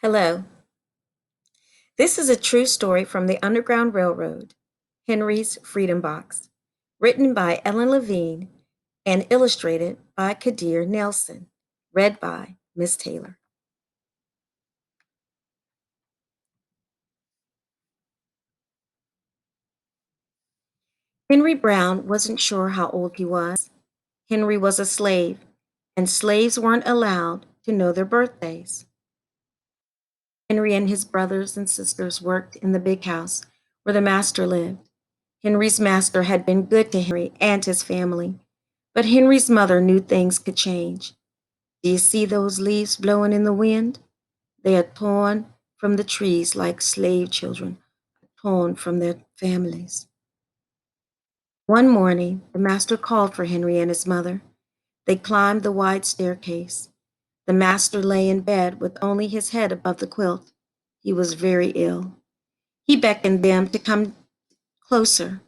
Hello. This is a true story from the Underground Railroad, Henry's Freedom Box, written by Ellen Levine and illustrated by Kadir Nelson, read by Miss Taylor. Henry Brown wasn't sure how old he was. Henry was a slave, and slaves weren't allowed to know their birthdays. Henry and his brothers and sisters worked in the big house where the master lived. Henry's master had been good to Henry and his family, but Henry's mother knew things could change. Do you see those leaves blowing in the wind? They are torn from the trees like slave children, torn from their families. One morning, the master called for Henry and his mother. They climbed the wide staircase. The master lay in bed with only his head above the quilt. He was very ill. He beckoned them to come closer.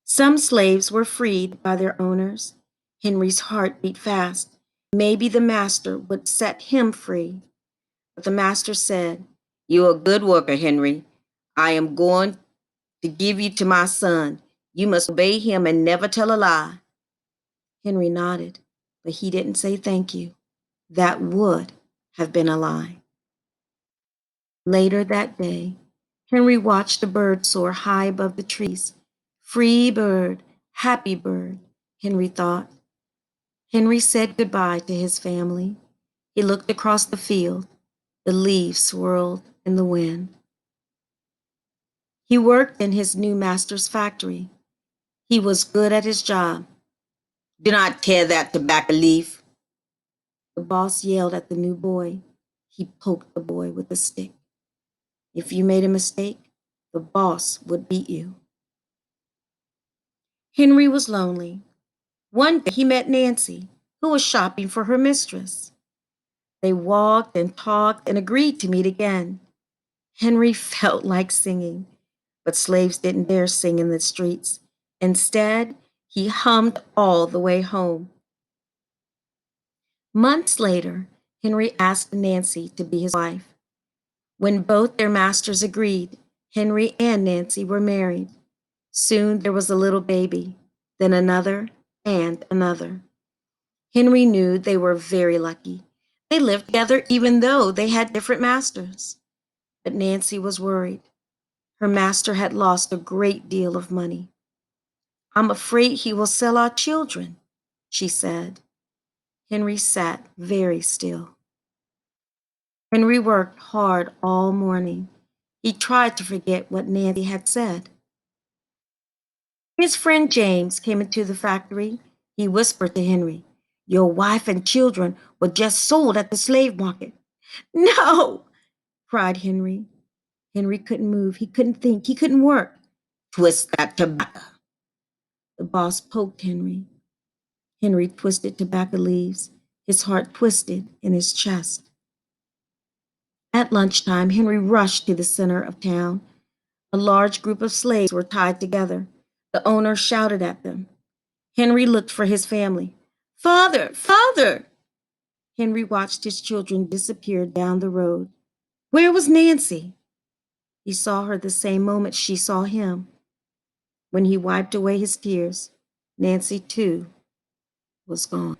Some slaves were freed by their owners. Henry's heart beat fast. Maybe the master would set him free. But the master said, "You're a good worker, Henry. I am going to give you to my son. You must obey him and never tell a lie." Henry nodded, but he didn't say thank you. That would have been a lie. Later that day, Henry watched a bird soar high above the trees. Free bird, happy bird, Henry thought. Henry said goodbye to his family. He looked across the field. The leaves swirled in the wind. He worked in his new master's factory. He was good at his job. "Do not tear that tobacco leaf," the boss yelled at the new boy. He poked the boy with a stick. If you made a mistake, the boss would beat you. Henry was lonely. One day he met Nancy, who was shopping for her mistress. They walked and talked and agreed to meet again. Henry felt like singing, but slaves didn't dare sing in the streets. Instead, he hummed all the way home. Months later, Henry asked Nancy to be his wife. When both their masters agreed, Henry and Nancy were married. Soon there was a little baby, then another and another. Henry knew they were very lucky. They lived together even though they had different masters. But Nancy was worried. Her master had lost a great deal of money. "I'm afraid he will sell our children," she said. Henry sat very still. Henry worked hard all morning. He tried to forget what Nancy had said. His friend James came into the factory. He whispered to Henry, "Your wife and children were just sold at the slave market." "No!" cried Henry. Henry couldn't move. He couldn't think. He couldn't work. "Twist that tobacco." The boss poked Henry. Henry twisted tobacco leaves. His heart twisted in his chest. At lunchtime, Henry rushed to the center of town. A large group of slaves were tied together. The owner shouted at them. Henry looked for his family. "Father! Father!" Henry watched his children disappear down the road. Where was Nancy? He saw her the same moment she saw him. When he wiped away his tears, Nancy, too, was gone.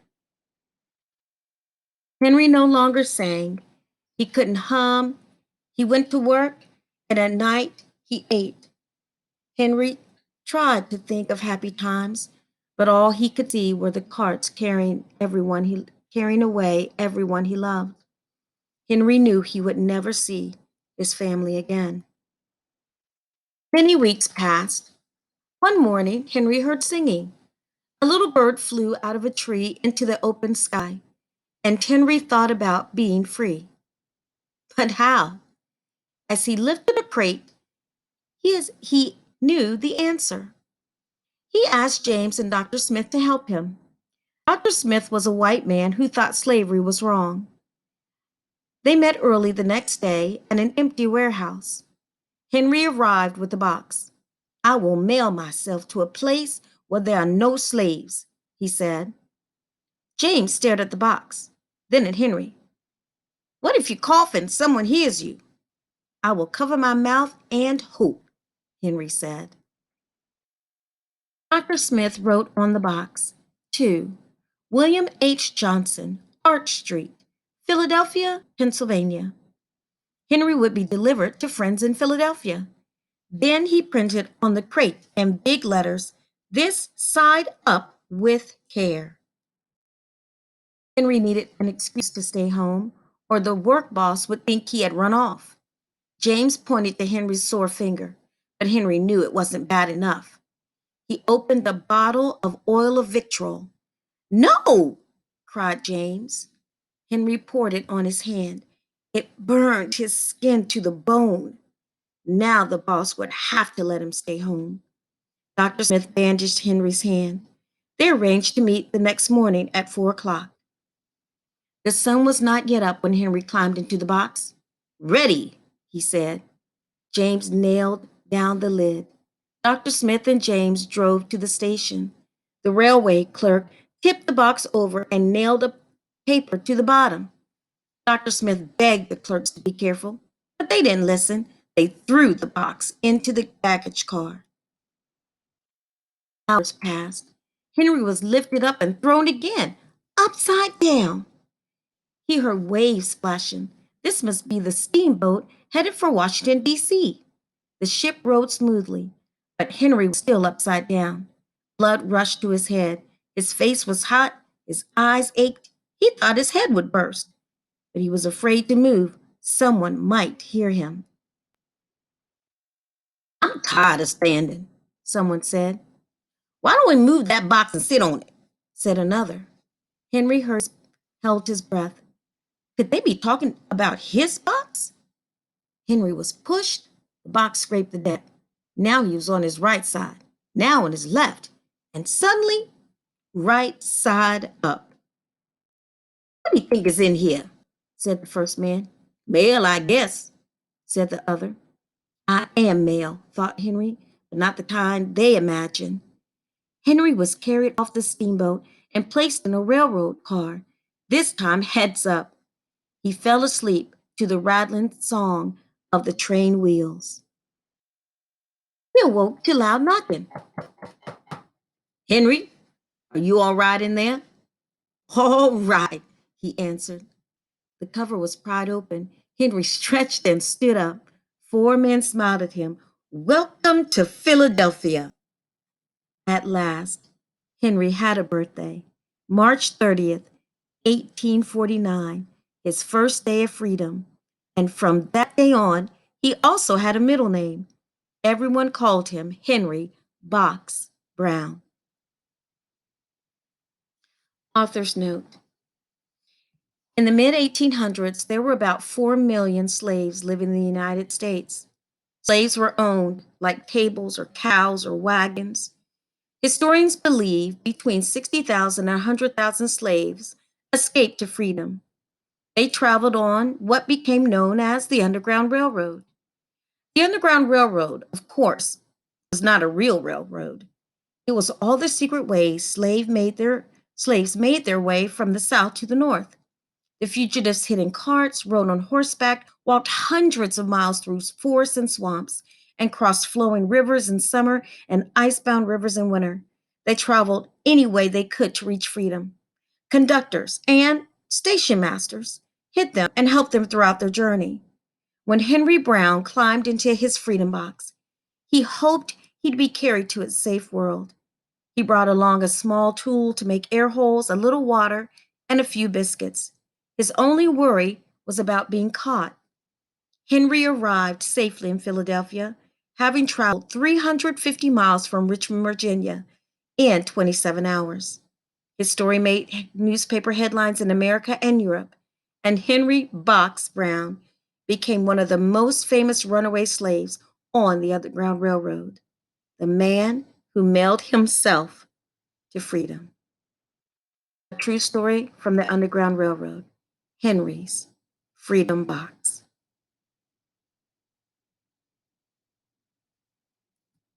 Henry no longer sang. He couldn't hum. He went to work, and at night he ate. Henry tried to think of happy times, but all he could see were the carts carrying away everyone he loved. Henry knew he would never see his family again. Many weeks passed. One morning, Henry heard singing. A little bird flew out of a tree into the open sky, and Henry thought about being free. But how? As he lifted a crate, he knew the answer. He asked James and Dr. Smith to help him. Dr. Smith was a white man who thought slavery was wrong. They met early the next day at an empty warehouse. Henry arrived with a box. "I will mail myself to a place where there are no slaves," he said. James stared at the box, then at Henry. What if you cough and someone hears you? I will cover my mouth and hope, Henry said. Dr. Smith wrote on the box, to William H. Johnson, Arch Street, Philadelphia, Pennsylvania. Henry would be delivered to friends in Philadelphia. Then he printed on the crate in big letters, "This side up with care." Henry needed an excuse to stay home, or the work boss would think he had run off. James pointed to Henry's sore finger, but Henry knew it wasn't bad enough. He opened the bottle of oil of vitriol. "No!" cried James. Henry poured it on his hand. It burned his skin to the bone. Now the boss would have to let him stay home. Dr. Smith bandaged Henry's hand. They arranged to meet the next morning at 4 o'clock. The sun was not yet up when Henry climbed into the box. "Ready," he said. James nailed down the lid. Dr. Smith and James drove to the station. The railway clerk tipped the box over and nailed a paper to the bottom. Dr. Smith begged the clerks to be careful, but they didn't listen. They threw the box into the baggage car. Hours passed. Henry was lifted up and thrown again, upside down. He heard waves splashing. This must be the steamboat headed for Washington, D.C. The ship rode smoothly, but Henry was still upside down. Blood rushed to his head. His face was hot. His eyes ached. He thought his head would burst, but he was afraid to move. Someone might hear him. "I'm tired of standing," someone said. "Why don't we move that box and sit on it?" said another. Henry held his breath. Could they be talking about his box? Henry was pushed. The box scraped the deck. Now he was on his right side, now on his left, and suddenly, right side up. "What do you think is in here?" said the first man. "Mail, I guess," said the other. I am mail, thought Henry, but not the kind they imagine. Henry was carried off the steamboat and placed in a railroad car, this time heads up. He fell asleep to the rattling song of the train wheels. He awoke to loud knocking. "Henry, are you all right in there?" "All right," he answered. The cover was pried open. Henry stretched and stood up. Four men smiled at him. "Welcome to Philadelphia." At last, Henry had a birthday. March 30th, 1849, his first day of freedom. And from that day on, he also had a middle name. Everyone called him Henry Box Brown. Author's note. In the mid 1800s, there were about 4 million slaves living in the United States. Slaves were owned like tables or cows or wagons. Historians believe between 60,000 and 100,000 slaves escaped to freedom. They traveled on what became known as the Underground Railroad. The Underground Railroad, of course, was not a real railroad. It was all the secret ways slaves made their way from the South to the North. The fugitives hid in carts, rode on horseback, walked hundreds of miles through forests and swamps, and crossed flowing rivers in summer and icebound rivers in winter. They traveled any way they could to reach freedom. Conductors and station masters hid them and helped them throughout their journey. When Henry Brown climbed into his freedom box, he hoped he'd be carried to its safe world. He brought along a small tool to make air holes, a little water, and a few biscuits. His only worry was about being caught. Henry arrived safely in Philadelphia, having traveled 350 miles from Richmond, Virginia, in 27 hours. His story made newspaper headlines in America and Europe, and Henry Box Brown became one of the most famous runaway slaves on the Underground Railroad, the man who mailed himself to freedom. A true story from the Underground Railroad, Henry's Freedom Box.